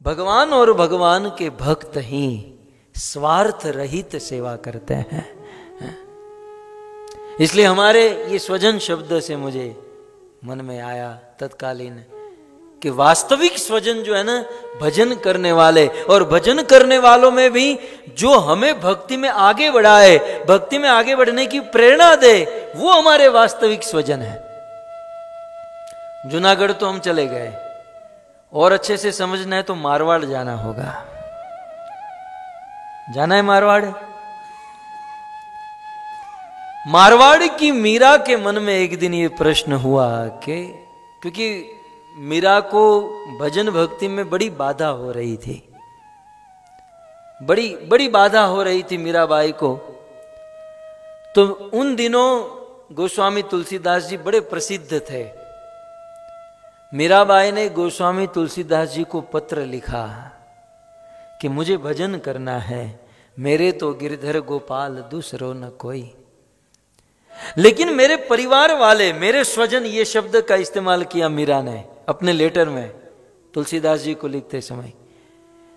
भगवान और भगवान के भक्त ही स्वार्थ रहित सेवा करते हैं। इसलिए हमारे ये स्वजन शब्द से मुझे मन में आया तत्कालीन कि वास्तविक स्वजन जो है ना, भजन करने वाले, और भजन करने वालों में भी जो हमें भक्ति में आगे बढ़ाए, भक्ति में आगे बढ़ने की प्रेरणा दे, वो हमारे वास्तविक स्वजन है। जूनागढ़ तो हम चले गए, और अच्छे से समझना है तो मारवाड़ जाना होगा। जाना है मारवाड़? मारवाड़ की मीरा के मन में एक दिन ये प्रश्न हुआ कि क्योंकि मीरा को भजन भक्ति में बड़ी बाधा हो रही थी, बड़ी बड़ी बाधा हो रही थी मीराबाई को। तो उन दिनों गोस्वामी तुलसीदास जी बड़े प्रसिद्ध थे। मीराबाई ने गोस्वामी तुलसीदास जी को पत्र लिखा कि मुझे भजन करना है, मेरे तो गिरधर गोपाल दूसरो न कोई, लेकिन मेरे परिवार वाले, मेरे स्वजन, ये शब्द का इस्तेमाल किया मीरा ने अपने लेटर में तुलसीदास जी को लिखते समय।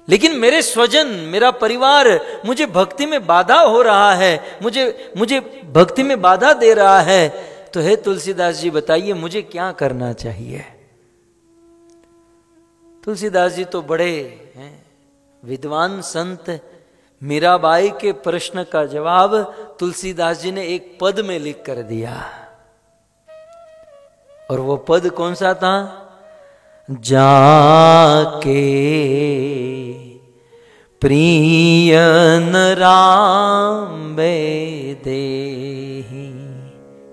लेकिन मेरे स्वजन, मेरा परिवार मुझे भक्ति में बाधा हो रहा है, मुझे भक्ति में बाधा दे रहा है, तो हे तुलसीदास जी बताइए मुझे क्या करना चाहिए। तुलसीदास जी तो बड़े हैं विद्वान संत। मीराबाई के प्रश्न का जवाब तुलसीदास जी ने एक पद में लिख कर दिया, और वो पद कौन सा था? जाके प्रियन राम देहि।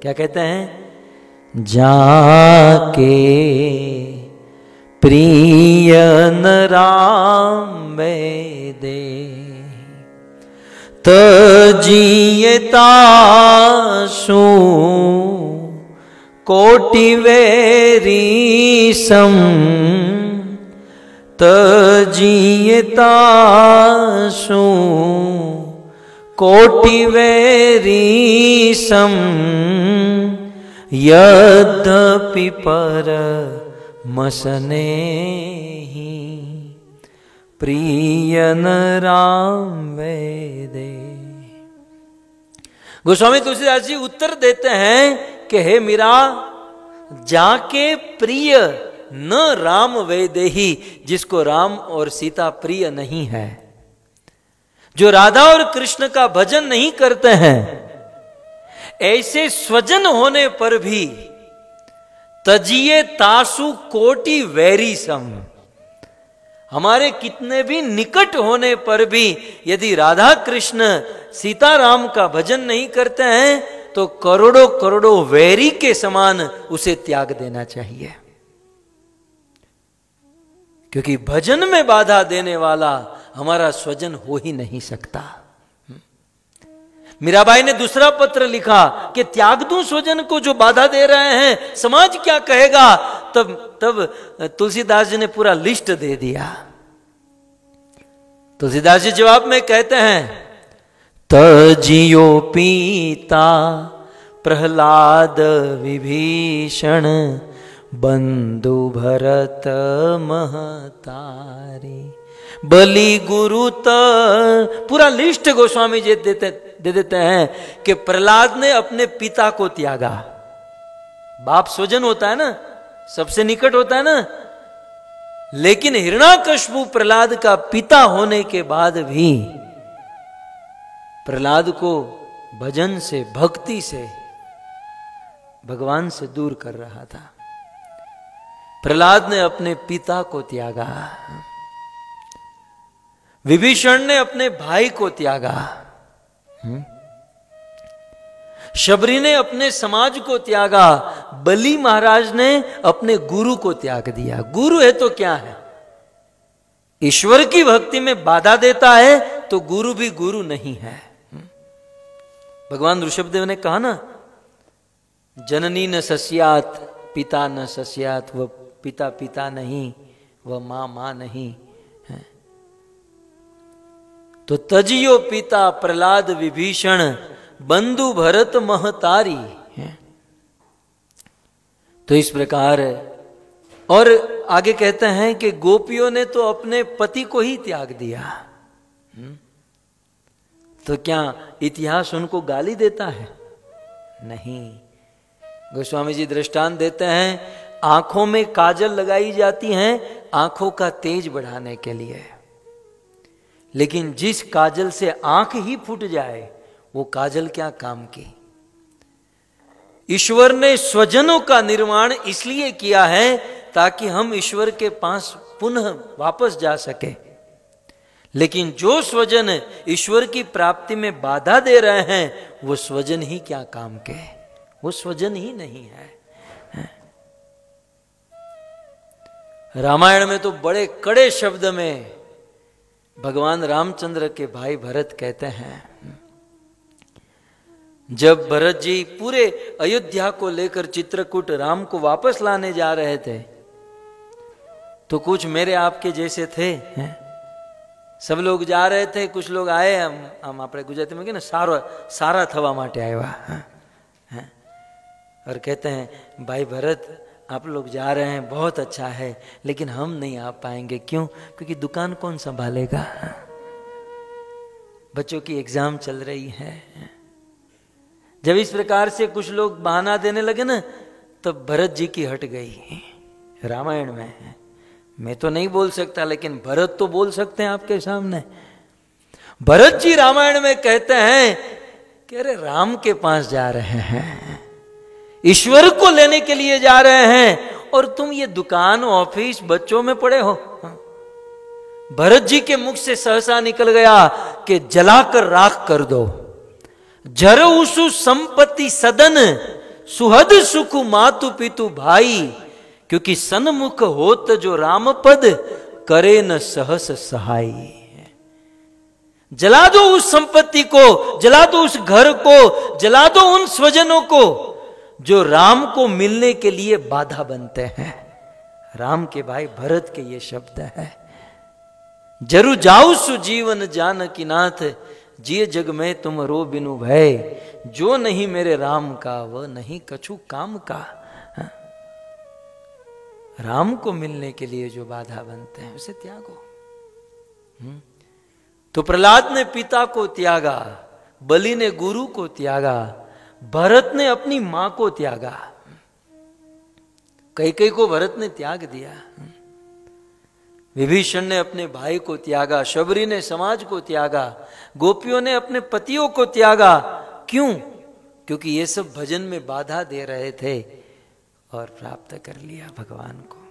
क्या कहते हैं? जाके प्रियन राम दे, तजिए तासु कोटि वेरी सम, तजिए तासु कोटि वेरी सम, यद्यपि पर मसने ही प्रियन राम वेदे। गोस्वामी तुलसीदास जी उत्तर देते हैं कि हे मीरा, जाके प्रिय न राम वेदेही, जिसको राम और सीता प्रिय नहीं है, जो राधा और कृष्ण का भजन नहीं करते हैं, ऐसे स्वजन होने पर भी तजिए तासु कोटि वैरी सम, हमारे कितने भी निकट होने पर भी यदि राधा कृष्ण सीताराम का भजन नहीं करते हैं तो करोड़ों करोड़ों वैरी के समान उसे त्याग देना चाहिए, क्योंकि भजन में बाधा देने वाला हमारा स्वजन हो ही नहीं सकता। मीराबाई ने दूसरा पत्र लिखा कि त्याग दूं स्वजन को जो बाधा दे रहे हैं, समाज क्या कहेगा। तब तुलसीदास जी ने पूरा लिस्ट दे दिया। तुलसीदास जी जवाब में कहते हैं, तजियो पीता प्रहलाद विभीषण, बंधु भरत महतारी, बलि गुरु पूरा लिस्ट गोस्वामी जी दे देते हैं कि प्रहलाद ने अपने पिता को त्यागा। बाप स्वजन होता है ना, सबसे निकट होता है ना, लेकिन हिरण्याकश्यप प्रहलाद का पिता होने के बाद भी प्रहलाद को भजन से, भक्ति से, भगवान से दूर कर रहा था। प्रहलाद ने अपने पिता को त्यागा, विभीषण ने अपने भाई को त्यागा, शबरी ने अपने समाज को त्यागा, बलि महाराज ने अपने गुरु को त्याग दिया। गुरु है तो क्या है? ईश्वर की भक्ति में बाधा देता है तो गुरु भी गुरु नहीं है। भगवान ऋषभदेव ने कहा ना, जननी न सस्यात पिता न सस्यात, वह पिता पिता नहीं, वह मां मां नहीं है। तो तजियो पिता प्रहलाद विभीषण, बंधु भरत महतारी है। तो इस प्रकार, और आगे कहते हैं कि गोपियों ने तो अपने पति को ही त्याग दिया। तो क्या इतिहास उनको गाली देता है? नहीं। गोस्वामी जी दृष्टांत देते हैं, आंखों में काजल लगाई जाती हैं आंखों का तेज बढ़ाने के लिए, लेकिन जिस काजल से आंख ही फूट जाए वो काजल क्या काम की। ईश्वर ने स्वजनों का निर्माण इसलिए किया है ताकि हम ईश्वर के पास पुनः वापस जा सके, लेकिन जो स्वजन ईश्वर की प्राप्ति में बाधा दे रहे हैं वो स्वजन ही क्या काम के, वो स्वजन ही नहीं है। रामायण में तो बड़े कड़े शब्द में भगवान रामचंद्र के भाई भरत कहते हैं, जब भरत जी पूरे अयोध्या को लेकर चित्रकूट राम को वापस लाने जा रहे थे तो कुछ मेरे आपके जैसे थे, सब लोग जा रहे थे, कुछ लोग आए, हम अपने गुजराती में सारा थवा माटे आया और कहते हैं भाई भरत आप लोग जा रहे हैं बहुत अच्छा है, लेकिन हम नहीं आ पाएंगे। क्यों? क्योंकि दुकान कौन संभालेगा, बच्चों की एग्जाम चल रही है। जब इस प्रकार से कुछ लोग बहाना देने लगे ना, तब भरत जी की हट गई। रामायण में है, मैं तो नहीं बोल सकता, लेकिन भरत तो बोल सकते हैं आपके सामने। भरत जी रामायण में कहते हैं कि अरे राम के पास जा रहे हैं, ईश्वर को लेने के लिए जा रहे हैं, और तुम ये दुकान ऑफिस बच्चों में पड़े हो। भरत जी के मुख से सहसा निकल गया कि जलाकर राख कर दो। जरऊसु संपत्ति सदन सुहद सुख मातु पितु भाई, क्योंकि सन्मुख होत जो राम पद करे न सहस सहाई। जला दो उस संपत्ति को, जला दो उस घर को, जला दो उन स्वजनों को जो राम को मिलने के लिए बाधा बनते हैं। राम के भाई भरत के ये शब्द है, जरु जाऊ सु जीवन जानकी नाथ, जिय जग में तुम रो बिनु भय, जो नहीं मेरे राम का वह नहीं कछु काम का। राम को मिलने के लिए जो बाधा बनते हैं उसे त्यागो। तो प्रहलाद ने पिता को त्यागा, बलि ने गुरु को त्यागा, भरत ने अपनी मां को त्यागा, कैकेयी को भरत ने त्याग दिया, विभीषण ने अपने भाई को त्यागा, शबरी ने समाज को त्यागा, गोपियों ने अपने पतियों को त्यागा। क्यों? क्योंकि ये सब भजन में बाधा दे रहे थे और प्राप्त कर लिया भगवान को।